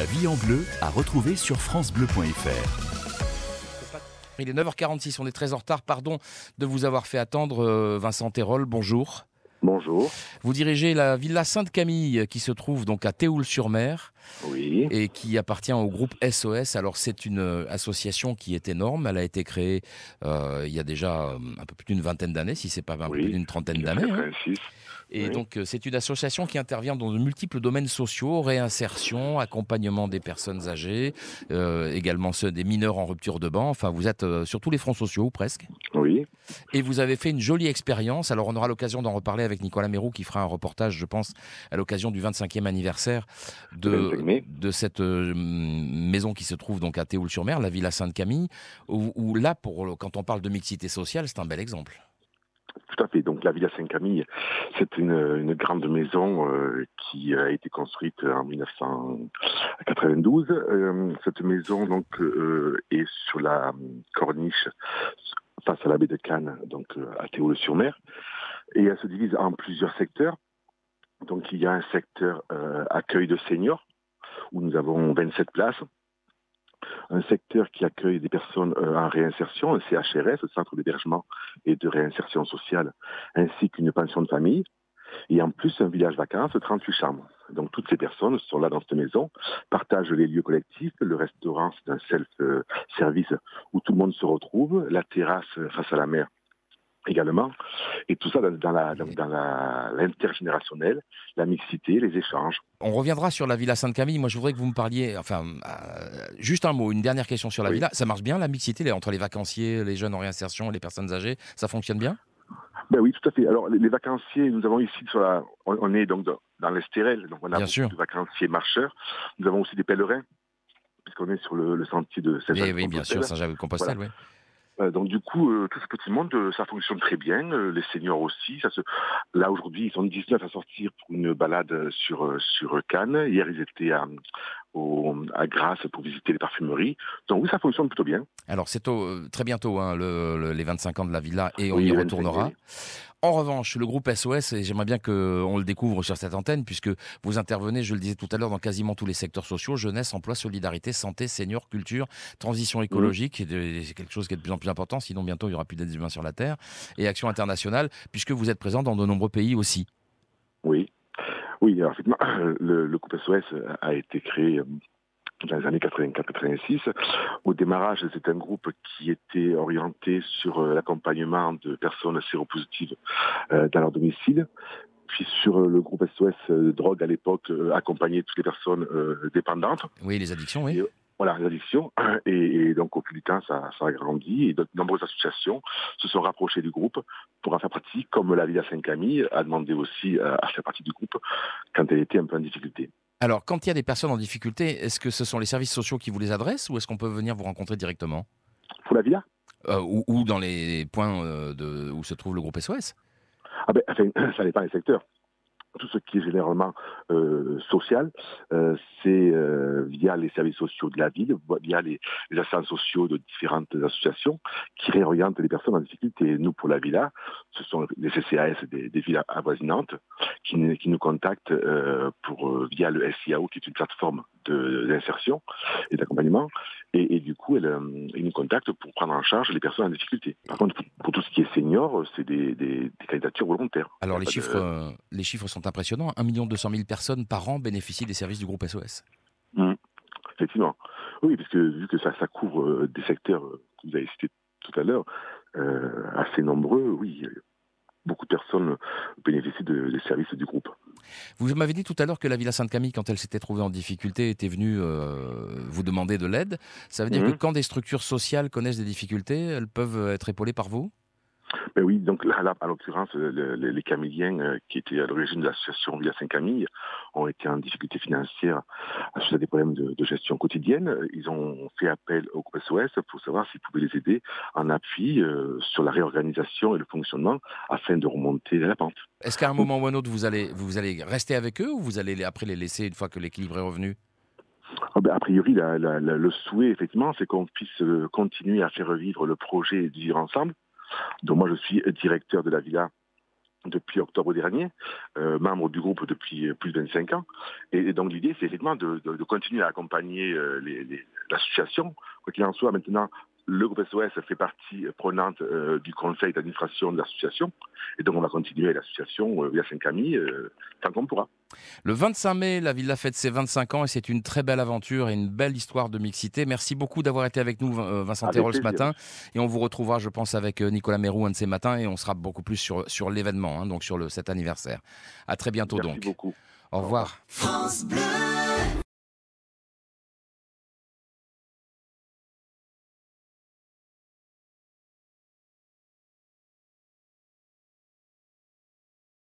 La vie en bleu à retrouver sur francebleu.fr. Il est 9h46, on est très en retard. Pardon de vous avoir fait attendre. Vincent Terol, bonjour. Bonjour. Vous dirigez la Villa Sainte-Camille qui se trouve donc à Théoul-sur-Mer. Oui. Et qui appartient au groupe SOS. Alors c'est une association qui est énorme. Elle a été créée il y a déjà un peu plus d'une vingtaine d'années, si c'est pas un peu plus d'une trentaine d'années. 86. Et Oui. donc c'est une association qui intervient dans de multiples domaines sociaux, réinsertion, accompagnement des personnes âgées, également ceux des mineurs en rupture de ban. Enfin, vous êtes sur tous les fronts sociaux, ou presque. Oui. Et vous avez fait une jolie expérience. Alors on aura l'occasion d'en reparler avec Nicolas Mérou qui fera un reportage, je pense, à l'occasion du 25e anniversaire de cette maison qui se trouve donc à Théoul-sur-Mer, la Villa Sainte-Camille, où là, quand on parle de mixité sociale, c'est un bel exemple. Tout à fait. Donc la Villa Sainte-Camille, c'est une grande maison qui a été construite en 1992. Cette maison donc est sur la corniche face à la baie de Cannes, donc à Théoul-sur-Mer, et elle se divise en plusieurs secteurs. Donc il y a un secteur accueil de seniors où nous avons 27 places. Un secteur qui accueille des personnes en réinsertion, un CHRS, Centre d'hébergement et de réinsertion sociale, ainsi qu'une pension de famille. Et en plus, un village vacances, 38 chambres. Donc toutes ces personnes sont là dans cette maison, partagent les lieux collectifs. Le restaurant, c'est un self-service où tout le monde se retrouve. La terrasse face à la mer également. Et tout ça dans l'intergénérationnel, la mixité, les échanges. On reviendra sur la Villa Sainte-Camille. Moi, je voudrais que vous me parliez, juste un mot, une dernière question sur la Oui. villa. Ça marche bien, la mixité entre les vacanciers, les jeunes en réinsertion et les personnes âgées? Ça fonctionne bien? Ben oui, tout à fait. Alors, les vacanciers, nous avons ici, on est donc dans l'Estérel, donc on a Bien beaucoup sûr. de vacanciers marcheurs. Nous avons aussi des pèlerins, puisqu'on est sur le sentier de Saint-Jacques. Oui, bien sûr, Saint-Jacques-de-Compostelle, Voilà. oui. Donc du coup, tout ce petit monde, ça fonctionne très bien. Les seniors aussi. Là aujourd'hui, ils sont 19 à sortir pour une balade sur Cannes. Hier, ils étaient à Grasse pour visiter les parfumeries. Donc oui, ça fonctionne plutôt bien. Alors c'est très bientôt les 25 ans de la villa et on Oui, y les 25, retournera. oui. En revanche, le groupe SOS, et j'aimerais bien qu'on le découvre sur cette antenne, puisque vous intervenez, je le disais tout à l'heure, dans quasiment tous les secteurs sociaux: jeunesse, emploi, solidarité, santé, seniors, culture, transition écologique, c'est quelque chose qui est de plus en plus important, sinon bientôt il n'y aura plus d'êtres humains sur la Terre, et action internationale, puisque vous êtes présent dans de nombreux pays aussi. Oui. Oui, alors effectivement, le groupe SOS a été créé dans les années 84-86. Au démarrage, c'était un groupe qui était orienté sur l'accompagnement de personnes séropositives dans leur domicile. Puis sur le groupe SOS Drogue, à l'époque, accompagnait toutes les personnes dépendantes. Oui, les addictions, oui. Et, voilà, les addictions. Et donc, au fil du temps, ça a grandi. Et de nombreuses associations se sont rapprochées du groupe pour en faire partie, comme la Villa Sainte-Camille a demandé aussi à faire partie du groupe quand elle était un peu en difficulté. Alors, quand il y a des personnes en difficulté, est-ce que ce sont les services sociaux qui vous les adressent, ou est-ce qu'on peut venir vous rencontrer directement? Pour la Villa Ou dans les points où se trouve le groupe SOS? enfin, ça dépend des secteurs. Tout ce qui est généralement social, c'est via les services sociaux de la ville, via les assistants sociaux de différentes associations qui réorientent les personnes en difficulté. Nous, pour la villa, ce sont les CCAS des villes avoisinantes qui nous contactent via le SIAO, qui est une plateforme d'insertion et d'accompagnement. Et du coup, ils nous contactent pour prendre en charge les personnes en difficulté. Par contre, pour tout ce qui est senior, c'est des candidatures volontaires. Alors les chiffres sont impressionnants. 1 200 000 personnes par an bénéficient des services du groupe SOS. Effectivement. Oui, parce que vu que ça couvre des secteurs que vous avez cités tout à l'heure, assez nombreux, oui, beaucoup de personnes bénéficient des services du groupe. Vous m'avez dit tout à l'heure que la Villa Sainte-Camille, quand elle s'était trouvée en difficulté, était venue vous demander de l'aide. Ça veut dire que quand des structures sociales connaissent des difficultés, elles peuvent être épaulées par vous? Ben oui, donc là en l'occurrence, les Camilliens qui étaient à l'origine de l'association Villa Sainte-Camille ont été en difficulté financière suite à des problèmes de gestion quotidienne. Ils ont fait appel au groupe SOS pour savoir s'ils pouvaient les aider en appui sur la réorganisation et le fonctionnement afin de remonter la pente. Est-ce qu'à un moment ou un autre, vous allez rester avec eux, ou vous allez après les laisser une fois que l'équilibre est revenu? A priori, le souhait, effectivement, c'est qu'on puisse continuer à faire revivre le projet du Vivre Ensemble. Donc moi, je suis directeur de la Villa depuis octobre dernier, membre du groupe depuis plus de 25 ans. Et donc l'idée, c'est effectivement de continuer à accompagner l'association. Quoi qu'il en soit, maintenant, le groupe SOS fait partie prenante du conseil d'administration de l'association. Et donc on va continuer l'association Villa Saint-Camille tant qu'on pourra. Le 25 mai, la Villa fête ses 25 ans et c'est une très belle aventure et une belle histoire de mixité. Merci beaucoup d'avoir été avec nous, Vincent Terol, ce matin. Et on vous retrouvera, je pense, avec Nicolas Mérou un de ces matins et on sera beaucoup plus sur l'événement, donc sur cet anniversaire. À très bientôt. Merci beaucoup. Au revoir. France Bleu.